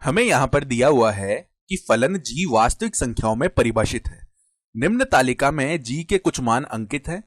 हमें यहाँ पर दिया हुआ है कि फलन g वास्तविक संख्याओं में परिभाषित है। निम्न तालिका में g के कुछ मान अंकित है।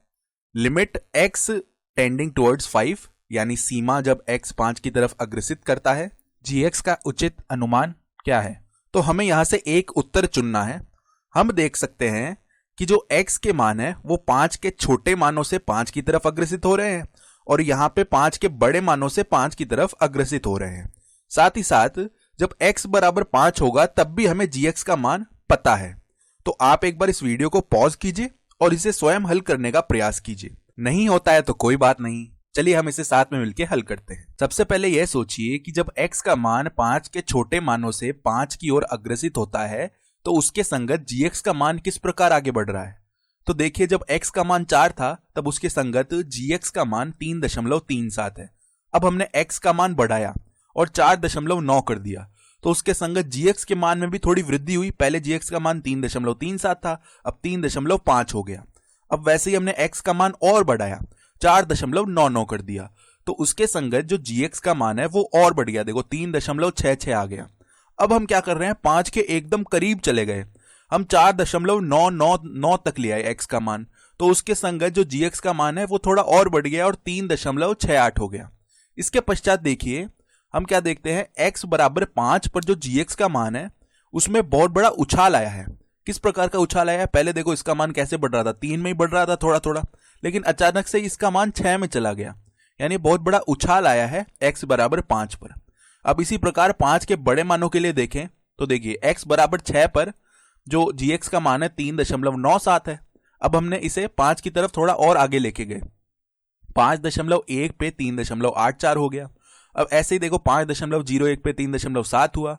लिमिट x टेंडिंग टुवर्ड्स 5 यानी सीमा जब x 5 की तरफ अग्रसित करता है। gx का उचित अनुमान क्या है? तो हमें यहां से एक उत्तर चुनना है। हम देख सकते हैं कि जो x के मान है वो 5 के छोटे मानों से 5 की तरफ अग्रसित हो रहे हैं और यहाँ पे 5 के बड़े मानों से 5 की तरफ अग्रसित हो रहे हैं। साथ ही साथ जब x बराबर 5 होगा तब भी हमें gx का मान पता है। तो आप एक बार इस वीडियो को पॉज कीजिए और इसे स्वयं हल करने का प्रयास कीजिए। नहीं होता है तो कोई बात नहीं, चलिए हम इसे साथ में मिलकर हल करते हैं। सबसे पहले यह सोचिए कि जब x का मान 5 के छोटे मानों से 5 की ओर अग्रसित होता है तो उसके संगत gx का मान किस प्रकार आगे बढ़ रहा है। तो देखिए जब x का मान 4 था तब उसके संगत gx का मान 3.37 है। अब हमने x का मान बढ़ाया और 4.9 कर दिया तो उसके संगत gx के मान में भी थोड़ी वृद्धि हुई। पहले gx का मान 3.37 था, अब 3.5 हो गया। अब वैसे ही हमने x का मान और बढ़ाया, 4.99 कर दिया तो उसके संगत जो gx का मान है वो और बढ़ गया, देखो 3.66 आ गया। अब हम क्या कर रहे हैं, 5 के एकदम करीब चले गए, हम 4.999 तक ले आए x का मान, तो उसके संगत जो gx का मान है वो थोड़ा और बढ़ गया और 3.68 हो गया। इसके पश्चात देखिए हम क्या देखते हैं, x बराबर 5 पर जो gx का मान है उसमें बहुत बड़ा उछाल आया है। किस प्रकार का उछाल आया है? पहले देखो इसका मान कैसे बढ़ रहा था, 3 में ही बढ़ रहा था थोड़ा थोड़ा, लेकिन अचानक से इसका मान 6 में चला गया, यानी बहुत बड़ा उछाल आया है x बराबर 5 पर। अब इसी प्रकार 5 के बड़े मानों के लिए देखें तो देखिए x बराबर 6 पर जो gx का मान है 3.97 है। अब हमने इसे 5 की तरफ थोड़ा और आगे लेके गए, 5.1 पे 3.84 हो गया। अब ऐसे ही देखो 5.01 पे 3.7 हुआ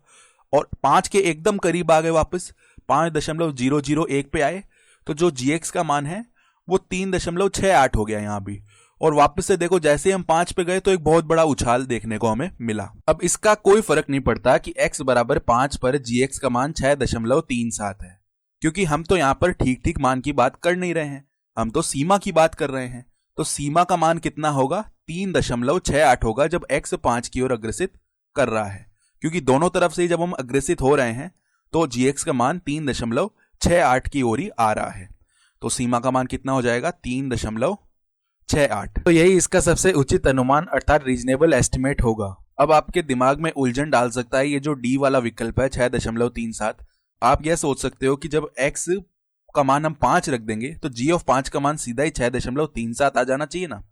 और 5 के एकदम करीब आ गए, वापस 5.001 पे आए तो जो gx का मान है वो 3.68 हो गया यहाँ भी। और वापस से देखो जैसे हम 5 पे गए तो एक बहुत बड़ा उछाल देखने को हमें मिला। अब इसका कोई फर्क नहीं पड़ता कि x बराबर 5 पर gx का मान 6.37 है, क्योंकि हम तो यहाँ पर ठीक ठीक मान की बात कर नहीं रहे हैं, हम तो सीमा की बात कर रहे हैं। तो सीमा का मान कितना होगा, 3.68 होगा जब x 5 की ओर अग्रसित कर रहा है, क्योंकि दोनों तरफ से जब हम अग्रसित हो रहे हैं तो gx का मान 3.68 की ओर ही आ रहा है। तो सीमा का मान कितना हो जाएगा, 3.68। तो यही इसका सबसे उचित अनुमान अर्थात रीजनेबल एस्टिमेट होगा। अब आपके दिमाग में उलझन डाल सकता है ये जो डी वाला विकल्प है 6.37। आप यह सोच सकते हो कि जब x का मान हम 5 रख देंगे तो g ऑफ 5 का मान सीधा ही 6.37 आ जाना चाहिए ना।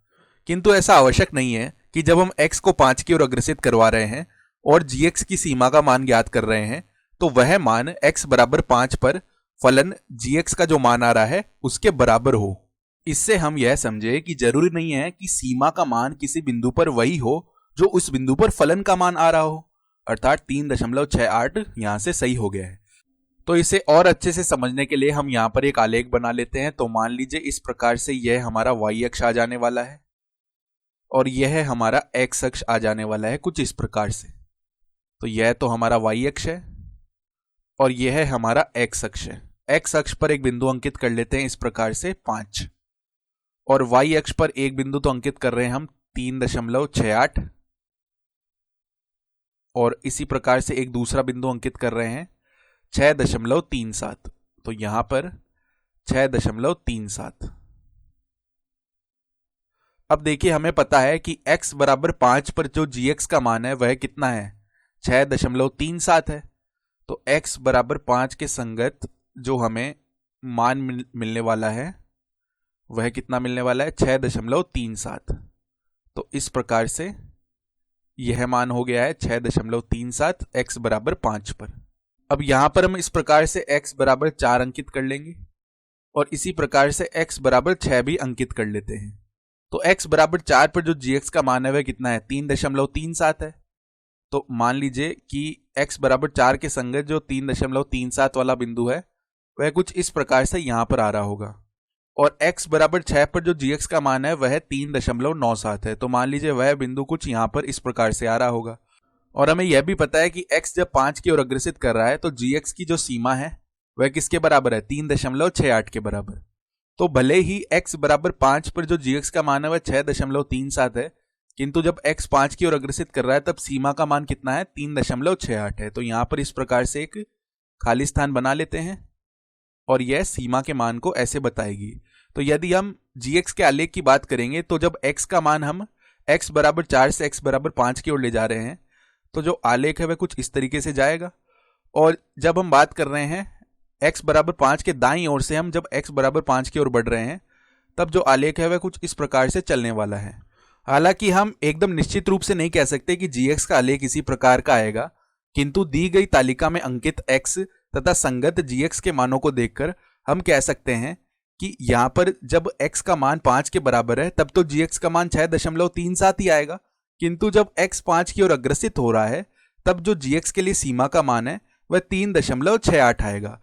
किंतु ऐसा आवश्यक नहीं है कि जब हम x को 5 की ओर अग्रसित करवा रहे हैं और gx की सीमा का मान ज्ञात कर रहे हैं तो वह मान x बराबर 5 पर फलन gx का जो मान आ रहा है उसके बराबर हो। इससे हम यह समझे कि जरूरी नहीं है कि सीमा का मान किसी बिंदु पर वही हो जो उस बिंदु पर फलन का मान आ रहा हो, अर्थात 3.68 यहां से सही हो गया है। तो इसे और अच्छे से समझने के लिए हम यहाँ पर एक आलेख बना लेते हैं। तो मान लीजिए इस प्रकार से यह हमारा y अक्ष आ जाने वाला है और यह हमारा x अक्ष आ जाने वाला है कुछ इस प्रकार से। तो यह तो हमारा y अक्ष है और यह हमारा x अक्ष है। x अक्ष पर एक बिंदु अंकित कर लेते हैं इस प्रकार से 5, और y अक्ष पर एक बिंदु तो अंकित कर रहे हैं हम 3.68, और इसी प्रकार से एक दूसरा बिंदु अंकित कर रहे हैं 6.37। तो यहां पर 6.37। अब देखिए हमें पता है कि x बराबर 5 पर जो gx का मान है वह कितना है, 6.37 है। तो x बराबर 5 के संगत जो हमें मान मिलने वाला है वह कितना मिलने वाला है, 6.37। तो इस प्रकार से यह मान हो गया है 6.37 x बराबर 5 पर। अब यहां पर हम इस प्रकार से x बराबर 4 अंकित कर लेंगे और इसी प्रकार से x बराबर 6 भी अंकित कर लेते हैं। तो x बराबर 4 पर जो gx का मान है वह कितना है, 3.37 है। तो मान लीजिए कि x बराबर 4 के संगत जो 3.37 वाला बिंदु है वह कुछ इस प्रकार से यहां पर आ रहा होगा, और x बराबर 6 पर जो gx का मान है वह 3.97 है। तो मान लीजिए वह बिंदु कुछ यहां पर इस प्रकार से आ रहा होगा। और हमें यह भी पता है कि x जब 5 की ओर अग्रसित कर रहा है तो gx की जो सीमा है वह किसके बराबर है, 3.68 के बराबर। तो भले ही x बराबर 5 पर जो gx का मान है वह 6.37 है, किंतु जब x 5 की ओर अग्रसित कर रहा है तब सीमा का मान कितना है, 3.68 है। तो यहां पर इस प्रकार से एक खाली स्थान बना लेते हैं और यह सीमा के मान को ऐसे बताएगी। तो यदि हम gx के आलेख की बात करेंगे तो जब x का मान हम x बराबर 4 से x बराबर 5 की ओर ले जा रहे हैं तो जो आलेख है वह कुछ इस तरीके से जाएगा। और जब हम बात कर रहे हैं x बराबर 5 के दाईं ओर से हम जब x बराबर 5 की ओर बढ़ रहे हैं तब जो आलेख है वह कुछ इस प्रकार से चलने वाला है। हालांकि हम एकदम निश्चित रूप से नहीं कह सकते कि gx का आलेख इसी प्रकार का आएगा, किंतु दी गई तालिका में अंकित x तथा संगत gx के मानों को देखकर हम कह सकते हैं कि यहाँ पर जब x का मान 5 के बराबर है तब तो gx का मान 6.37 ही आएगा, किंतु जब x 5 की ओर अग्रसित हो रहा है तब जो gx के लिए सीमा का मान है वह 3.68 आएगा।